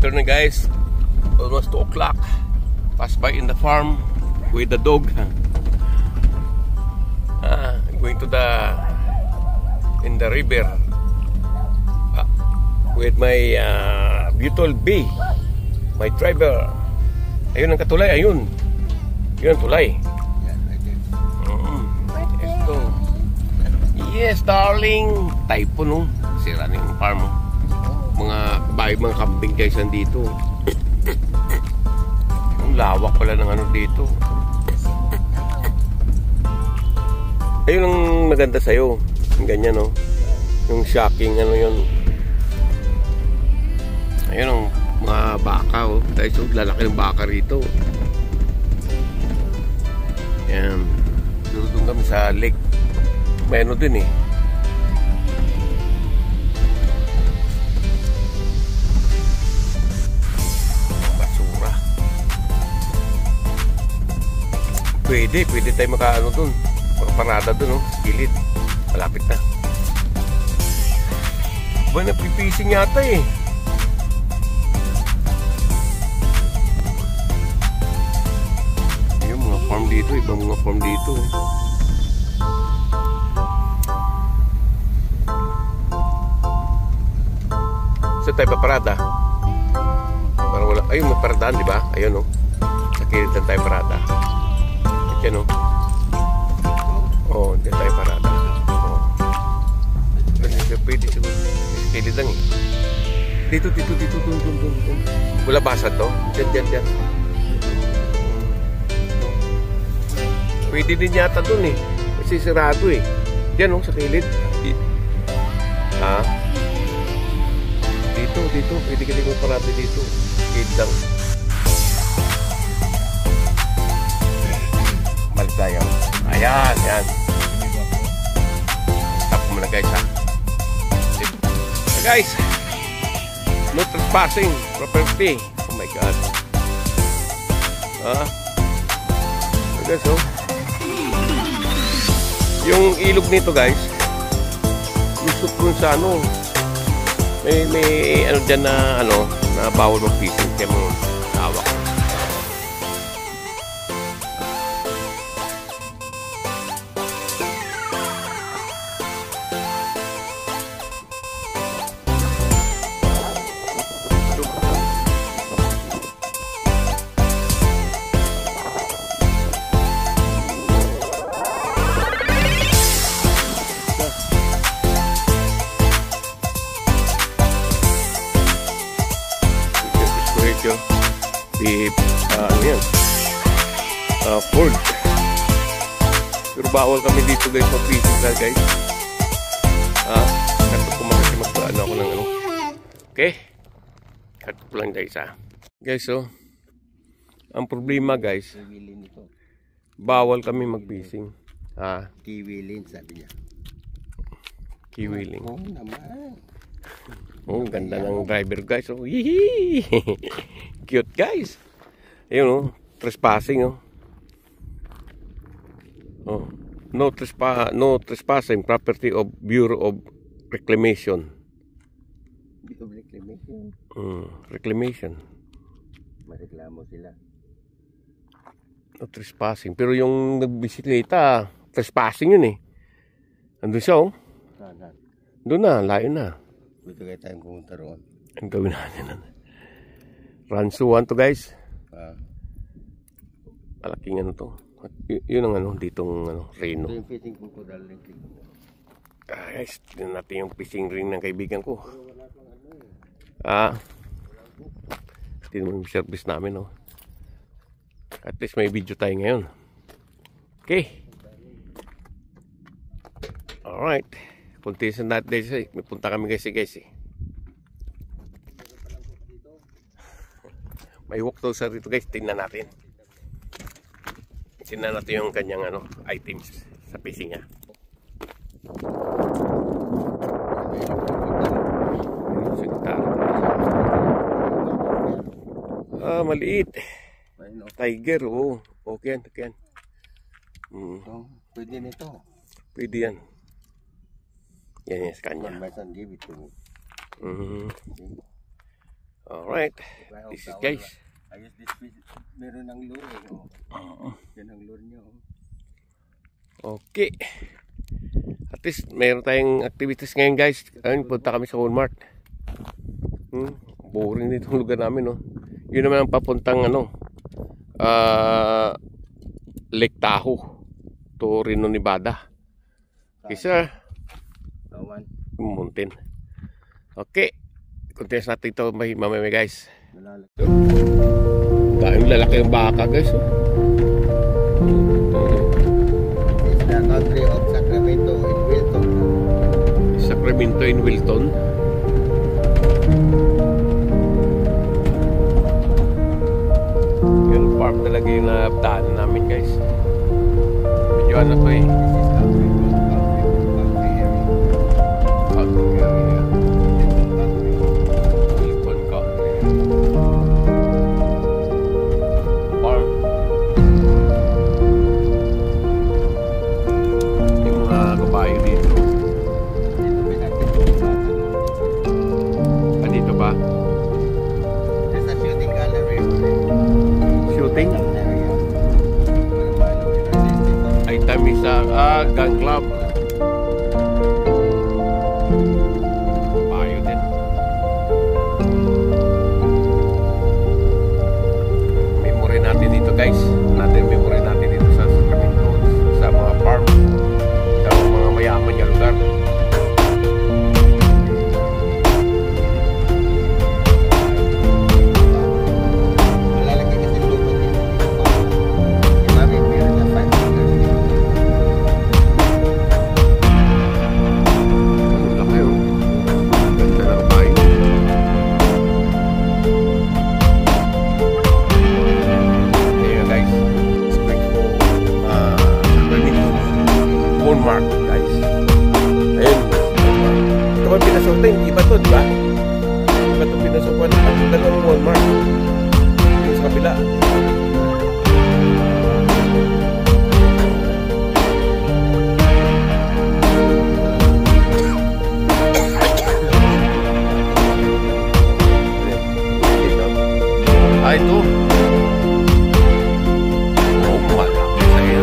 afternoon guys, almost 2 o'clock. Pass by in the farm with the dog. Going to in the river with my beautiful bee, my driver. Ayun ang katulay, ayun. Yun ang tulay. Let's go. Yes, darling. Typhoon, no? Sira na yung farm. Mga kambing guys nandito. Ang lawak pala ng ano dito. Ayun ang maganda sa'yo. Yung ganyan, no? Yung shocking, ano yun. Ayun ang mga baka, oh. Dahil so, lalaki ng baka rito. Yan. Doon kami sa lake. May ano din eh. Basura. Pwede tayo makaano dun. Makaparada dun, oh. Gilid. Malapit na. Ba, napipising yata eh. Yung mga farm dito, ibang mga farm dito. Saan tayo paparada? Parang wala. Ayun, may paradaan, di ba? Ayun, oh. Sa kilid lang tayo parada. Yan, oh. Oh, hindi tayo parada. Oh. Pwede siguro. Sa kilid lang, eh. Dito. Dun. Wala basa to. Diyan. Pwede din yata dun, eh. Kasi sirado, eh. Diyan, oh, sa kilid. Ha? Dito. Pwede ka din parada dito. Kilid lang. Balik tayo. Ayan. Stop mo na guys, ha. Guys, no trespassing property. Oh my god. Guys, oh. Yung ilog nito guys, yung kung sa ano, may ano dyan na ano, na bawal mag-fishing. Kaya mo tawak. Ford. Pero bawal kami dito guys, mag-fishing na guys. Kato ko magpaan ako ng ano. Okay? Kato ko lang guys, ha. Guys, oh. Ang problema guys, bawal kami mag-fishing. Kiwilin, sabi niya. Kiwiling. Oo naman. Oh, ganda ng driver guys. Oh, hihi. Cute guys. Ayun, oh. Trespassing, oh. Oh, no trespassing property of Bureau of Reclamation. Bureau of Reclamation. Reclamation. Mareklamo sila. No trespassing. Pero yung nagbisikleta, trespassing yun eh. Andun siya, oh. Doon na, layo na. Buto kayo tayong pumunta roon. Ang gawin natin. Ransuan to guys. Malaking ano to. Yun ang ano, ditong ano, Reno. Ito yung fishing pool ko dahil guys, tignan natin yung fishing ring ng kaibigan ko. Tignan mo yung service namin, oh. At least may video tayo ngayon. Okay. Alright. Continuation natin guys. May punta kami guys eh. May walk daw sa rito guys. Tingnan natin. Tingnan natin yung kanyang ano, items sa fishing niya. Maliit. Tiger, oh. Okay yan. Pwede nito. Pwede yan. Yan sa kanya. Alright. This is guys. Ayos this fish. Meron ng lure. Yan ang lure nyo. Okay. At least mayroon tayong activities ngayon guys. Ayun, punta kami sa Walmart. Boring dito ang lugar namin, no. Yun naman ang papuntang Lake Tahoe to Reno, Nevada. Isa mountain. Okay. Continuous natin ito mamaya guys. Dahil lalaki yung baka guys. It's the country of Sacramento in Wilton. Sacramento in Wilton. Yung farm talaga yung daan namin guys. Medyo ano to eh. Country area. Wilton Country. Farm. Yung mga kabayo dito. Dito ba? There's a shooting gallery. Shooting? Ay tamis sa gun club. Bayo din. Memory natin dito guys. Memory natin dito sa Sacramento, sa mga farm, sa mga mayaman niya lugar. Walmart guys. Ayun. Ito ba pinasukin? Iba to, di ba? Iba to pinasukin. Ang dalawang Walmart. Yung sa kabila. Ito. Oh, malaki sa iyo.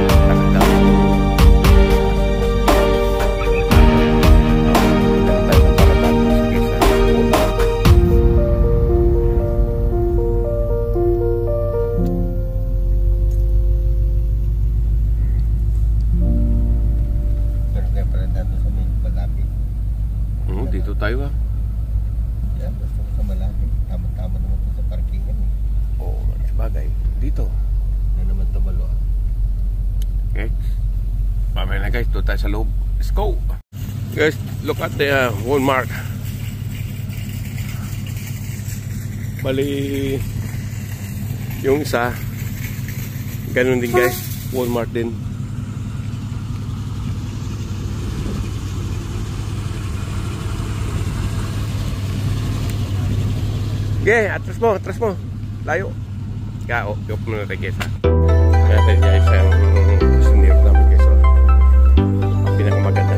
Dito tayo ah. Yan, basta sa malaki. Tama-tama naman ito sa parkingan eh. Oo, sabagay. Dito. Ano naman ito malo ah. Okay. Mamaya na guys, doon tayo sa loob. Let's go! Guys, look at the Walmart. Bali, yung isa, ganun din guys. Walmart din. Okay, atras mo. Layo. Kaya, yuk muna tayo guys ha. Kaya tayo guys, ang kusinero namin guys. Ang pinakamaganda.